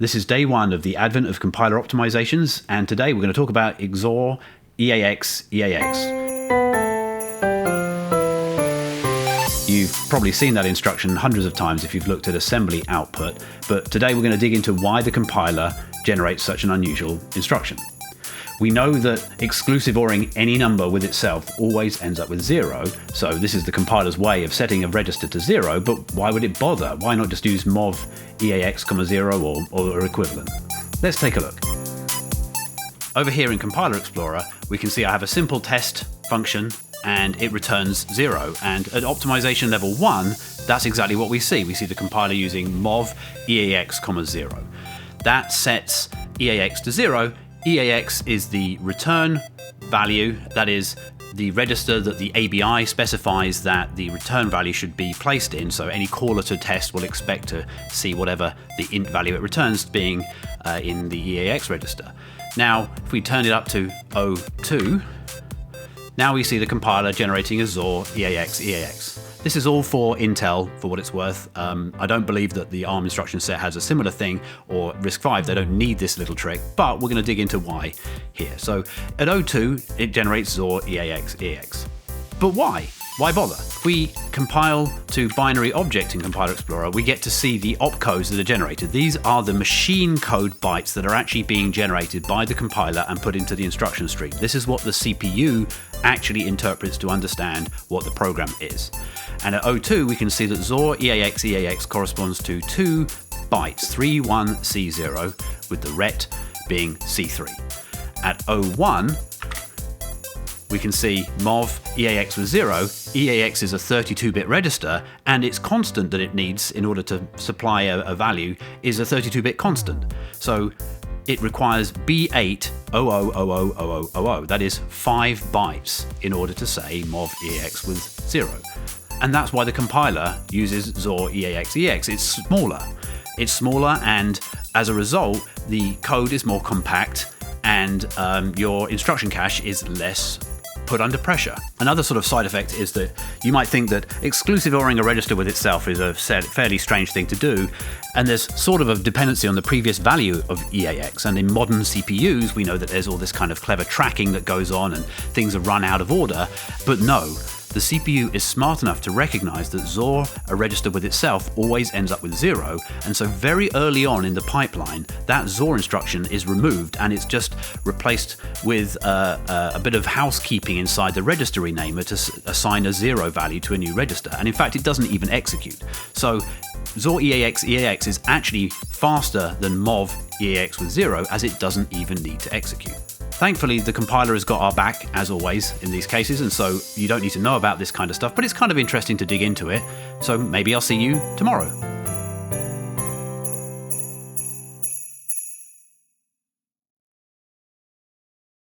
This is day one of the advent of compiler optimizations, and today we're going to talk about XOR EAX EAX. You've probably seen that instruction hundreds of times if you've looked at assembly output, but today we're going to dig into why the compiler generates such an unusual instruction. We know that exclusive ORing any number with itself always ends up with 0, so this is the compiler's way of setting a register to 0, but why would it bother? Why not just use mov EAX, 0 or equivalent? Let's take a look. Over here in Compiler Explorer, we can see I have a simple test function and it returns 0, and at optimization level 1, that's exactly what we see. We see the compiler using mov EAX, 0. That sets EAX to 0. EAX is the return value, that is the register that the ABI specifies that the return value should be placed in, so any caller to test will expect to see whatever the int value it returns being in the EAX register. Now, if we turn it up to O2, now we see the compiler generating a XOR EAX EAX. This is all for Intel, for what it's worth. I don't believe that the ARM instruction set has a similar thing, or RISC-V, they don't need this little trick, but we're going to dig into why here. So at O2, it generates XOR EAX EAX. But why? Why bother? If we compile to binary object in Compiler Explorer, we get to see the opcodes that are generated. These are the machine code bytes that are actually being generated by the compiler and put into the instruction stream. This is what the CPU actually interprets to understand what the program is. And at O2, we can see that XOR EAX EAX corresponds to 2 bytes, 31C0, with the ret being C3. At O1, we can see mov EAX was 0, EAX is a 32-bit register, and its constant that it needs in order to supply a value is a 32-bit constant. So it requires B8 000000, that is 5 bytes, in order to say mov EAX was 0. And that's why the compiler uses XOR EAX EAX. It's smaller, and as a result, the code is more compact, and your instruction cache is less put under pressure. Another sort of side effect is that you might think that exclusive ORing a register with itself is a fairly strange thing to do, and there's sort of a dependency on the previous value of EAX, and in modern CPUs we know that there's all this kind of clever tracking that goes on and things are run out of order, but no. The CPU is smart enough to recognize that XOR, a register with itself, always ends up with 0, and so very early on in the pipeline, that XOR instruction is removed and it's just replaced with a bit of housekeeping inside the register renamer to assign a 0 value to a new register, and in fact it doesn't even execute. So XOR EAX EAX is actually faster than mov EAX with 0, as it doesn't even need to execute. Thankfully, the compiler has got our back, as always, in these cases, and so you don't need to know about this kind of stuff, but it's kind of interesting to dig into it, so maybe I'll see you tomorrow.